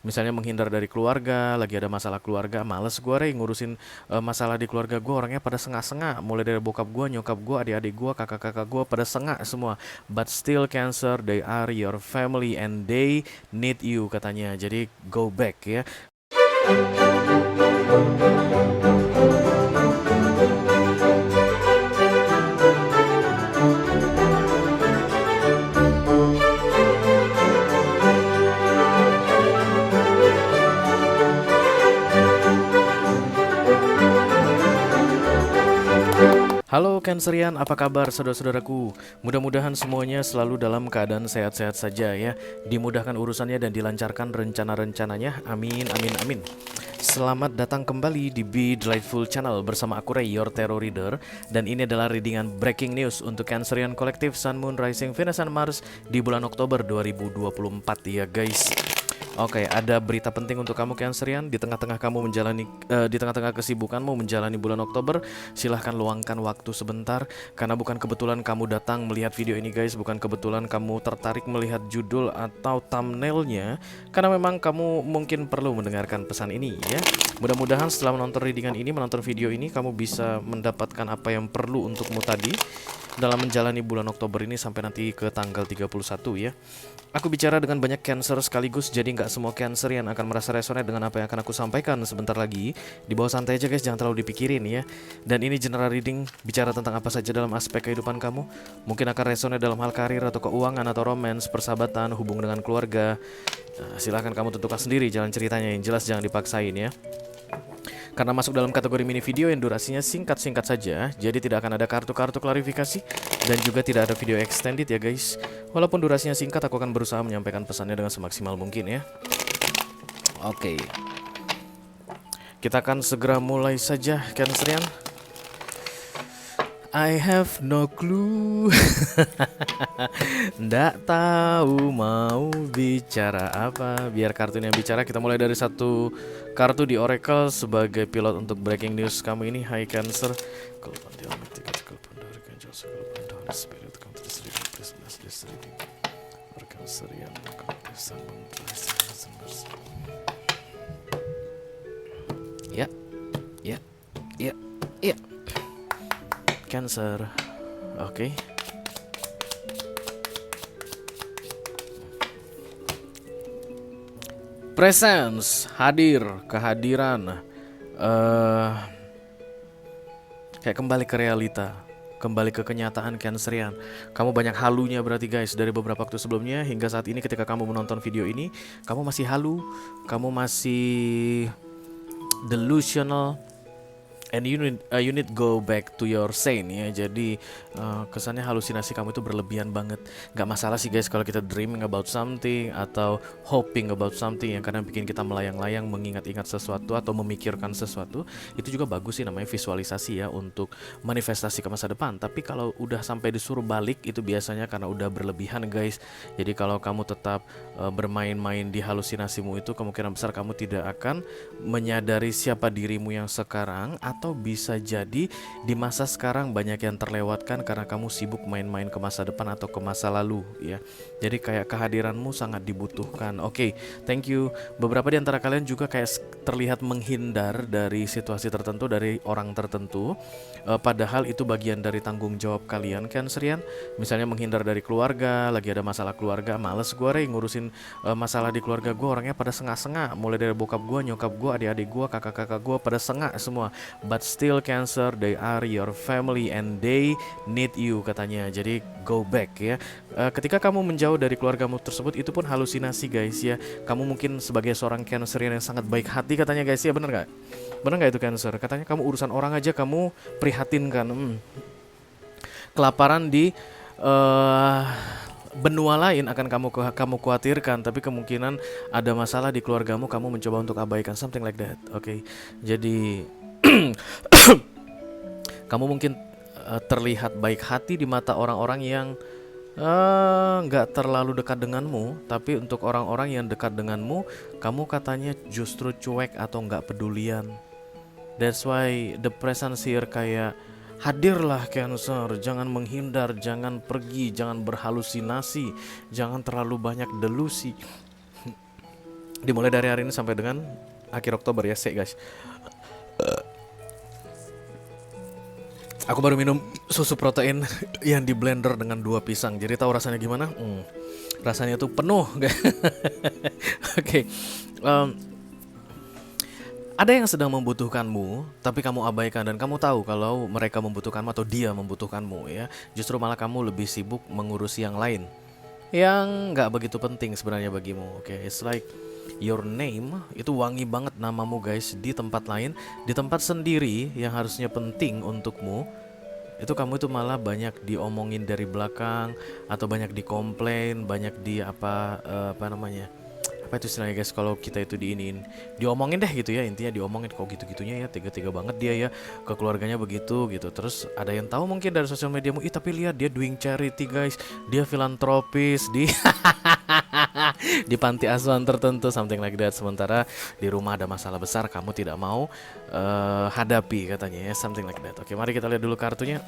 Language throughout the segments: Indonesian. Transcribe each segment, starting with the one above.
Misalnya menghindar dari keluarga, lagi ada masalah keluarga, males gue ngurusin masalah di keluarga gue, orangnya pada sengak-sengak, mulai dari bokap gue, nyokap gue, adik-adik gue, kakak-kakak gue pada sengak semua. But still Cancer, they are your family and they need you katanya. Jadi go back ya. Halo Cancerian, apa kabar saudara-saudaraku? Mudah-mudahan semuanya selalu dalam keadaan sehat-sehat saja ya. Dimudahkan urusannya dan dilancarkan rencana-rencananya. Amin, amin, amin. Selamat datang kembali di Be Delightful Channel bersama aku Ray, your Tarot Reader. Dan ini adalah readingan breaking news untuk Cancerian Collective Sun, Moon, Rising, Venus, dan Mars di bulan Oktober 2024 ya guys. Oke, ada berita penting untuk kamu Cancerian di tengah-tengah kamu menjalani di tengah-tengah kesibukanmu menjalani bulan Oktober. Silahkan luangkan waktu sebentar karena bukan kebetulan kamu datang melihat video ini guys, bukan kebetulan kamu tertarik melihat judul atau thumbnailnya, karena memang kamu mungkin perlu mendengarkan pesan ini ya. Mudah-mudahan setelah menonton readingan ini, menonton video ini, kamu bisa mendapatkan apa yang perlu untukmu tadi dalam menjalani bulan Oktober ini sampai nanti ke tanggal 31 ya. Aku bicara dengan banyak Cancer sekaligus, jadi nggak semua Cancer yang akan merasa resonate dengan apa yang akan aku sampaikan sebentar lagi. Di bawah santai aja guys, jangan terlalu dipikirin ya. Dan ini general reading, bicara tentang apa saja dalam aspek kehidupan kamu. Mungkin akan resonate dalam hal karir atau keuangan atau romance, persahabatan, hubungan dengan keluarga. Silahkan kamu tentukan sendiri jalan ceritanya, yang jelas jangan dipaksain ya. Karena masuk dalam kategori mini video yang durasinya singkat-singkat saja, jadi tidak akan ada kartu-kartu klarifikasi dan juga tidak ada video extended ya guys. Walaupun durasinya singkat, aku akan berusaha menyampaikan pesannya dengan semaksimal mungkin ya. Oke, kita akan segera mulai saja Cancerian. I have no clue. Nggak tahu mau bicara apa. Biar kartunya bicara, kita mulai dari satu kartu di Oracle sebagai pilot untuk breaking news kamu ini. Hai Cancer. Ya, ya, ya, ya. Cancer. Oke. Presence, hadir, kehadiran. Kayak kembali ke realita, kembali ke kenyataan Cancerian. Kamu banyak halunya berarti guys dari beberapa waktu sebelumnya hingga saat ini ketika kamu menonton video ini, kamu masih halu, kamu masih delusional. And you need go back to your sane ya. Jadi kesannya halusinasi kamu itu berlebihan banget. Gak masalah sih guys kalau kita dreaming about something atau hoping about something yang kadang bikin kita melayang-layang, mengingat-ingat sesuatu atau memikirkan sesuatu. Itu juga bagus sih, namanya visualisasi ya, untuk manifestasi ke masa depan. Tapi kalau udah sampai disuruh balik, itu biasanya karena udah berlebihan guys. Jadi kalau kamu tetap bermain-main di halusinasimu itu, kemungkinan besar kamu tidak akan menyadari siapa dirimu yang sekarang. Atau bisa jadi di masa sekarang banyak yang terlewatkan karena kamu sibuk main-main ke masa depan atau ke masa lalu ya. Jadi kayak kehadiranmu sangat dibutuhkan. Oke, thank you. Beberapa di antara kalian juga kayak terlihat menghindar dari situasi tertentu, dari orang tertentu. Padahal itu bagian dari tanggung jawab kalian Cancerian. Misalnya menghindar dari keluarga, lagi ada masalah keluarga, males gue ngurusin masalah di keluarga gue, orangnya pada sengak-sengak, mulai dari bokap gue, nyokap gue, adik-adik gue, kakak-kakak gue pada sengak semua. But still Cancer, they are your family and they need you katanya. Jadi go back ya. Ketika kamu menjauh dari keluargamu tersebut, itu pun halusinasi guys ya. Kamu mungkin sebagai seorang Cancerian yang sangat baik hati katanya guys ya, bener gak? Bener gak itu Cancer? Katanya kamu urusan orang aja kamu prihatinkan. Kelaparan di benua lain akan kamu khawatirkan, tapi kemungkinan ada masalah di keluargamu, kamu mencoba untuk abaikan, something like that. Oke. Jadi kamu mungkin terlihat baik hati di mata orang-orang yang nggak terlalu dekat denganmu, tapi untuk orang-orang yang dekat denganmu, kamu katanya justru cuek atau nggak pedulian. That's why the presence here kayak hadirlah Cancer, jangan menghindar, jangan pergi, jangan berhalusinasi, jangan terlalu banyak delusi. Dimulai dari hari ini sampai dengan akhir Oktober ya, sih guys. Aku baru minum susu protein yang di blender dengan 2 pisang. Jadi tahu rasanya gimana? Rasanya tuh penuh. Oke. Em, ada yang sedang membutuhkanmu, tapi kamu abaikan dan kamu tahu kalau mereka membutuhkanmu atau dia membutuhkanmu ya. Justru malah kamu lebih sibuk mengurusi yang lain yang nggak begitu penting sebenarnya bagimu. Oke, it's like your name itu wangi banget namamu guys di tempat lain, di tempat sendiri yang harusnya penting untukmu. Itu kamu itu malah banyak diomongin dari belakang atau banyak dikomplain, banyak di apa namanya? Apa itu istilahnya guys kalau kita itu diinin, diomongin deh gitu ya, intinya diomongin kok gitu-gitunya ya, tega-tega banget dia ya ke keluarganya begitu gitu. Terus ada yang tahu mungkin dari sosial mediamu, ih tapi lihat dia doing charity guys, dia filantropis di di panti asuhan tertentu, something like that. Sementara di rumah ada masalah besar kamu tidak mau hadapi katanya ya, something like that. Oke, mari kita lihat dulu kartunya.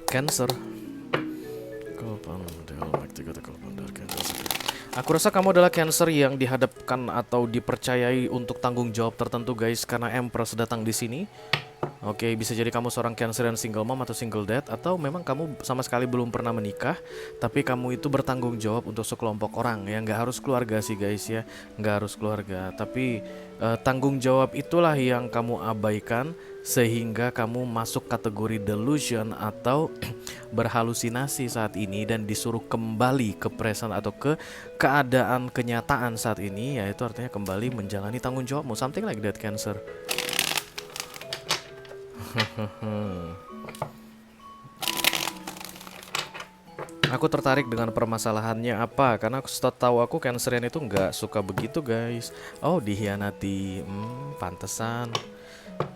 Cancer. Aku rasa kamu adalah Cancer yang dihadapkan atau dipercayai untuk tanggung jawab tertentu guys, karena Empress datang di sini. Oke, bisa jadi kamu seorang Cancer dan single mom atau single dad, atau memang kamu sama sekali belum pernah menikah, tapi kamu itu bertanggung jawab untuk sekelompok orang ya, nggak harus keluarga sih guys ya, nggak harus keluarga, tapi tanggung jawab itulah yang kamu abaikan sehingga kamu masuk kategori delusion atau berhalusinasi saat ini dan disuruh kembali ke present atau ke keadaan kenyataan saat ini, yaitu artinya kembali menjalani tanggung jawabmu, something like that Cancer. Aku tertarik dengan permasalahannya apa, karena setahu aku Cancerian itu nggak suka begitu guys. Oh, dihianati, pantesan.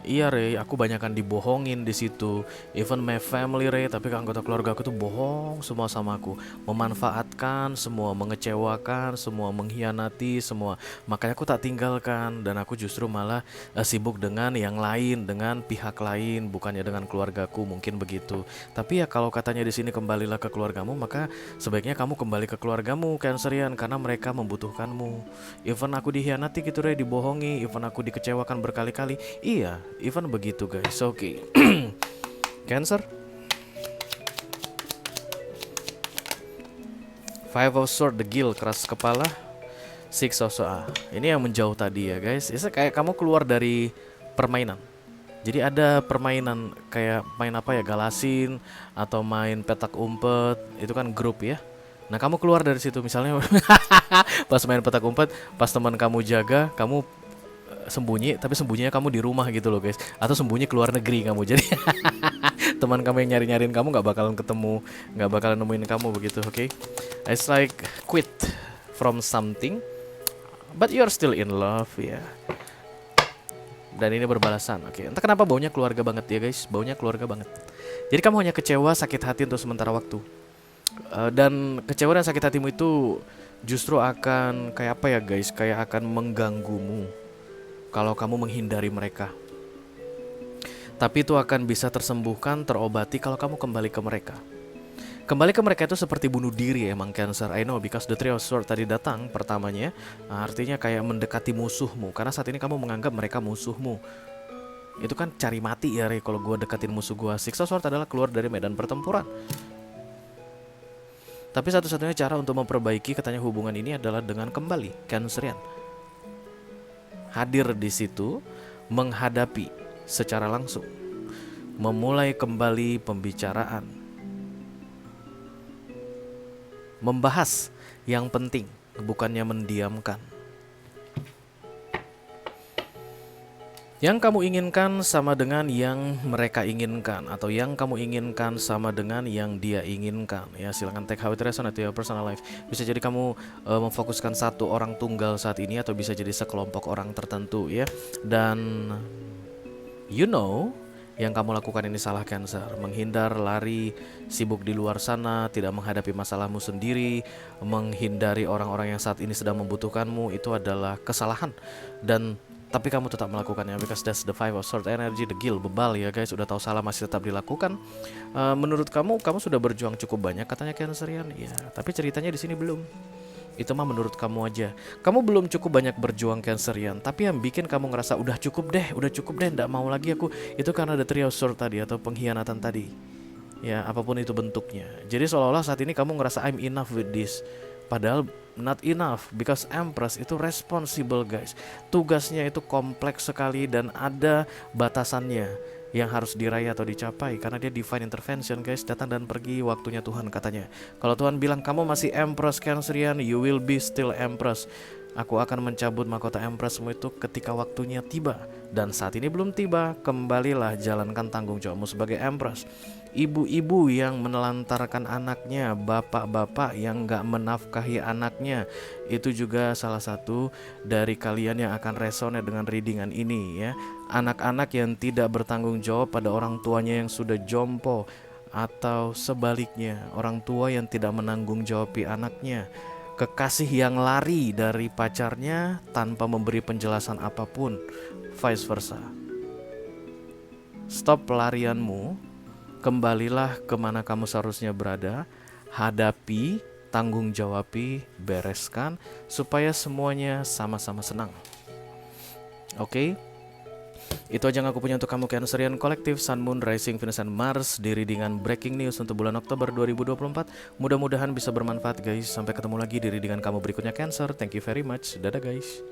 Iya Ray, aku banyakan dibohongin di situ. Even my family Ray, tapi anggota keluarga aku tuh bohong semua sama aku, memanfaatkan semua, mengecewakan semua, mengkhianati semua. Makanya aku tak tinggalkan dan aku justru malah sibuk dengan yang lain, dengan pihak lain, bukannya dengan keluargaku, mungkin begitu. Tapi ya kalau katanya di sini kembalilah ke keluargamu, maka sebaiknya kamu kembali ke keluargamu Cancerian, karena mereka membutuhkanmu. Even aku dihianati gitu Ray, dibohongi, even aku dikecewakan berkali-kali. Iya, even begitu guys. Oke. Cancer. Five of Swords, the Guild, keras kepala. Six of Swords. Ini yang menjauh tadi ya guys. Itu kayak kamu keluar dari permainan. Jadi ada permainan kayak main apa ya, galasin atau main petak umpet, itu kan grup ya. Nah kamu keluar dari situ misalnya pas main petak umpet, pas teman kamu jaga, kamu sembunyi, tapi sembunyinya kamu di rumah gitu loh guys, atau sembunyi keluar negeri kamu. Jadi teman kamu yang nyari-nyariin kamu nggak bakalan ketemu, nggak bakalan nemuin kamu begitu. Oke, it's like quit from something but you're still in love ya. Dan ini berbalasan. Oke, entah kenapa baunya keluarga banget ya guys, baunya keluarga banget. Jadi kamu hanya kecewa, sakit hati untuk sementara waktu. Dan kecewa dan sakit hatimu itu justru akan kayak apa ya guys, kayak akan mengganggumu kalau kamu menghindari mereka. Tapi itu akan bisa tersembuhkan, terobati kalau kamu kembali ke mereka. Kembali ke mereka itu seperti bunuh diri emang Cancer. I know, because the Three of Swords tadi datang pertamanya, artinya kayak mendekati musuhmu, karena saat ini kamu menganggap mereka musuhmu. Itu kan cari mati ya Ray, kalau gue deketin musuh gue. Six of Swords adalah keluar dari medan pertempuran. Tapi satu-satunya cara untuk memperbaiki katanya hubungan ini adalah dengan kembali Cancerian. Hadir di situ, menghadapi secara langsung, memulai kembali pembicaraan, membahas yang penting, bukannya mendiamkan. Yang kamu inginkan sama dengan yang mereka inginkan, atau yang kamu inginkan sama dengan yang dia inginkan. Ya, silakan take how it resonate to your personal life. Bisa jadi kamu memfokuskan satu orang tunggal saat ini, atau bisa jadi sekelompok orang tertentu ya. Dan you know, yang kamu lakukan ini salah Cancer. Menghindar, lari, sibuk di luar sana, tidak menghadapi masalahmu sendiri, menghindari orang-orang yang saat ini sedang membutuhkanmu, itu adalah kesalahan. Dan tapi kamu tetap melakukannya, because that's the Five of Swords energy, the Guild, bebal ya guys. Udah tahu salah masih tetap dilakukan. Menurut kamu sudah berjuang cukup banyak katanya Cancerian. Ya, tapi ceritanya di sini belum. Itu mah menurut kamu aja. Kamu belum cukup banyak berjuang Cancerian, tapi yang bikin kamu ngerasa udah cukup deh, nggak mau lagi aku, itu karena ada Three of Swords tadi atau pengkhianatan tadi. Ya, apapun itu bentuknya. Jadi seolah-olah saat ini kamu ngerasa I'm enough with this. Padahal not enough, because Empress itu responsible guys. Tugasnya itu kompleks sekali dan ada batasannya yang harus diraih atau dicapai, karena dia divine intervention guys, datang dan pergi waktunya Tuhan katanya. Kalau Tuhan bilang kamu masih Empress Cancerian, you will be still Empress. Aku akan mencabut mahkota Empressmu itu ketika waktunya tiba. Dan saat ini belum tiba, kembalilah jalankan tanggung jawabmu sebagai Empress. Ibu-ibu yang menelantarkan anaknya, bapak-bapak yang gak menafkahi anaknya, itu juga salah satu dari kalian yang akan resonate dengan readingan ini ya. Anak-anak yang tidak bertanggung jawab pada orang tuanya yang sudah jompo, atau sebaliknya orang tua yang tidak menanggung jawabi anaknya. Kekasih yang lari dari pacarnya tanpa memberi penjelasan apapun, vice versa. Stop pelarianmu, kembalilah kemana kamu seharusnya berada, hadapi, tanggung jawabi, bereskan, supaya semuanya sama-sama senang. Oke? Itu aja yang aku punya untuk kamu Cancerian Kolektif Sun, Moon, Rising, Venus, dan Mars di readingan Breaking News untuk bulan Oktober 2024. Mudah-mudahan bisa bermanfaat guys. Sampai ketemu lagi di readingan kamu berikutnya Cancer. Thank you very much. Dadah guys.